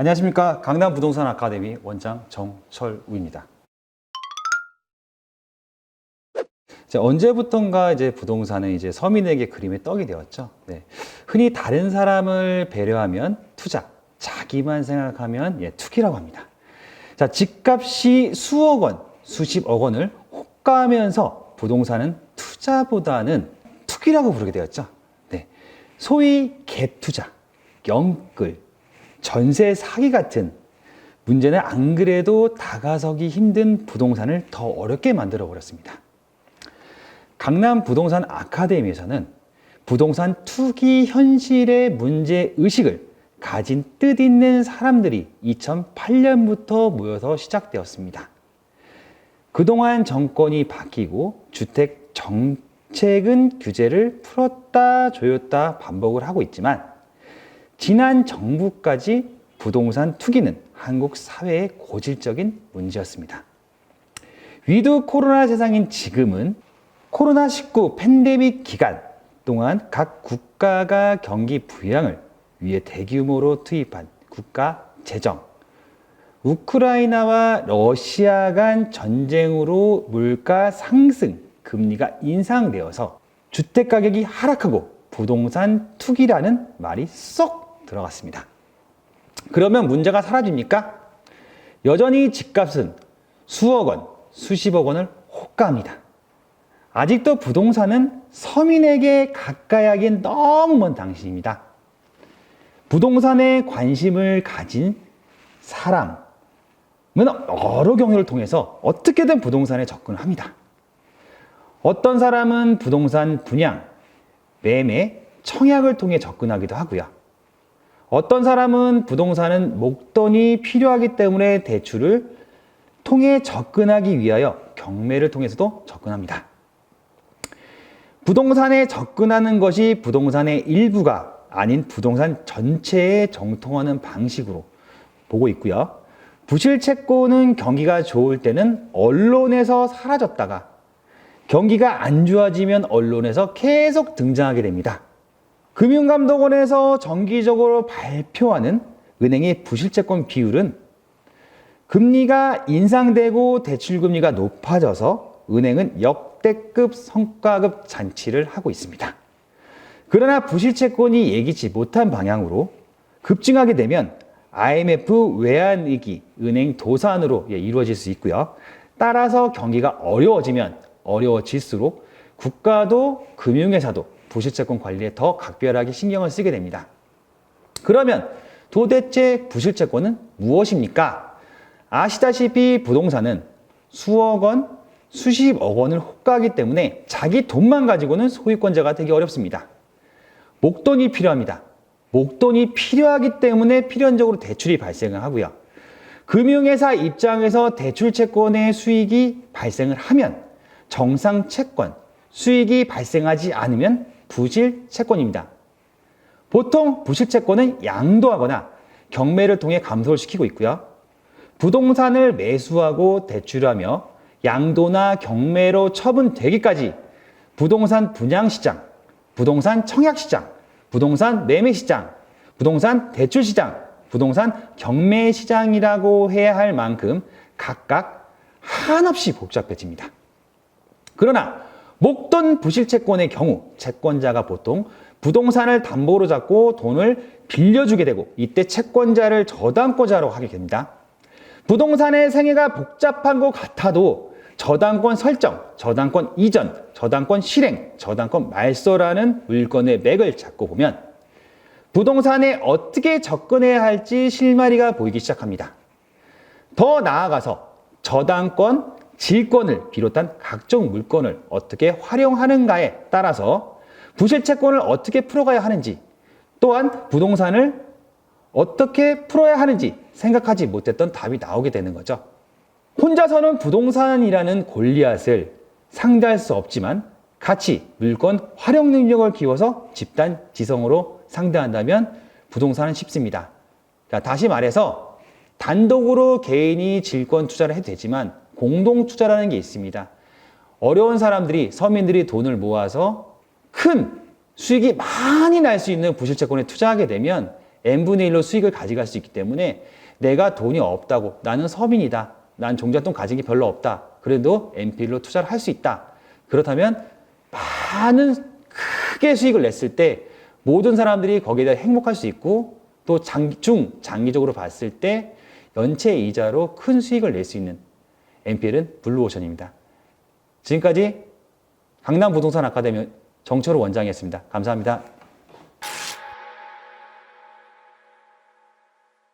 안녕하십니까. 강남 부동산 아카데미 원장 정철우입니다. 언제부턴가 부동산은 서민에게 그림의 떡이 되었죠. 네. 흔히 다른 사람을 배려하면 투자, 자기만 생각하면 투기라고 합니다. 집값이 수억 원, 수십억 원을 호가하면서 부동산은 투자보다는 투기라고 부르게 되었죠. 네. 소위 갭 투자, 영끌, 전세 사기 같은 문제는 안 그래도 다가서기 힘든 부동산을 더 어렵게 만들어 버렸습니다. 강남 부동산 아카데미에서는 부동산 투기 현실의 문제 의식을 가진 뜻있는 사람들이 2008년부터 모여서 시작되었습니다. 그동안 정권이 바뀌고 주택 정책은 규제를 풀었다 조였다 반복을 하고 있지만 지난 정부까지 부동산 투기는 한국 사회의 고질적인 문제였습니다. 위드 코로나 세상인 지금은 코로나19 팬데믹 기간 동안 각 국가가 경기 부양을 위해 대규모로 투입한 국가 재정, 우크라이나와 러시아 간 전쟁으로 물가 상승, 금리가 인상되어서 주택 가격이 하락하고 부동산 투기라는 말이 쏙 들어갔습니다. 그러면 문제가 사라집니까? 여전히 집값은 수억 원, 수십억 원을 호가합니다. 아직도 부동산은 서민에게 가까이 하기엔 너무 먼 당신입니다. 부동산에 관심을 가진 사람은 여러 경로를 통해서 어떻게든 부동산에 접근합니다. 어떤 사람은 부동산 분양, 매매, 청약을 통해 접근하기도 하고요. 어떤 사람은 부동산은 목돈이 필요하기 때문에 대출을 통해 접근하기 위하여 경매를 통해서도 접근합니다. 부동산에 접근하는 것이 부동산의 일부가 아닌 부동산 전체에 정통하는 방식으로 보고 있고요. 부실채권은 경기가 좋을 때는 언론에서 사라졌다가 경기가 안 좋아지면 언론에서 계속 등장하게 됩니다. 금융감독원에서 정기적으로 발표하는 은행의 부실채권 비율은 금리가 인상되고 대출금리가 높아져서 은행은 역대급 성과급 잔치를 하고 있습니다. 그러나 부실채권이 예기치 못한 방향으로 급증하게 되면 IMF 외환위기, 은행 도산으로 이루어질 수 있고요. 따라서 경기가 어려워지면 어려워질수록 국가도 금융회사도 부실채권 관리에 더 각별하게 신경을 쓰게 됩니다. 그러면 도대체 부실채권은 무엇입니까? 아시다시피 부동산은 수억 원, 수십억 원을 호가하기 때문에 자기 돈만 가지고는 소유권자가 되기 어렵습니다. 목돈이 필요합니다. 목돈이 필요하기 때문에 필연적으로 대출이 발생을 하고요. 금융회사 입장에서 대출채권의 수익이 발생을 하면 정상채권, 수익이 발생하지 않으면 부실채권입니다. 보통 부실채권은 양도하거나 경매를 통해 감소를 시키고 있고요. 부동산을 매수하고 대출하며 양도나 경매로 처분되기까지 부동산 분양시장, 부동산 청약시장, 부동산 매매시장, 부동산 대출시장, 부동산 경매시장이라고 해야 할 만큼 각각 한없이 복잡해집니다. 그러나 목돈 부실채권의 경우 채권자가 보통 부동산을 담보로 잡고 돈을 빌려주게 되고 이때 채권자를 저당권자로 하게 됩니다. 부동산의 생애가 복잡한 것 같아도 저당권 설정, 저당권 이전, 저당권 실행, 저당권 말소라는 물건의 맥을 잡고 보면 부동산에 어떻게 접근해야 할지 실마리가 보이기 시작합니다. 더 나아가서 저당권, 질권을 비롯한 각종 물건을 어떻게 활용하는가에 따라서 부실채권을 어떻게 풀어가야 하는지 또한 부동산을 어떻게 풀어야 하는지 생각하지 못했던 답이 나오게 되는 거죠. 혼자서는 부동산이라는 골리앗을 상대할 수 없지만 같이 물건 활용 능력을 키워서 집단 지성으로 상대한다면 부동산은 쉽습니다. 다시 말해서 단독으로 개인이 질권 투자를 해도 되지만 공동 투자라는 게 있습니다. 어려운 사람들이 서민들이 돈을 모아서 큰 수익이 많이 날 수 있는 부실채권에 투자하게 되면 n분의 1로 수익을 가져갈 수 있기 때문에 내가 돈이 없다고, 나는 서민이다, 난 종잣돈 가진 게 별로 없다, 그래도 NPL로 투자를 할 수 있다. 그렇다면 많은 크게 수익을 냈을 때 모든 사람들이 거기에 대해 행복할 수 있고, 또 장기적으로 봤을 때 연체 이자로 큰 수익을 낼 수 있는 NPL은 블루오션입니다. 지금까지 강남부동산 아카데미 정철호 원장이었습니다. 감사합니다.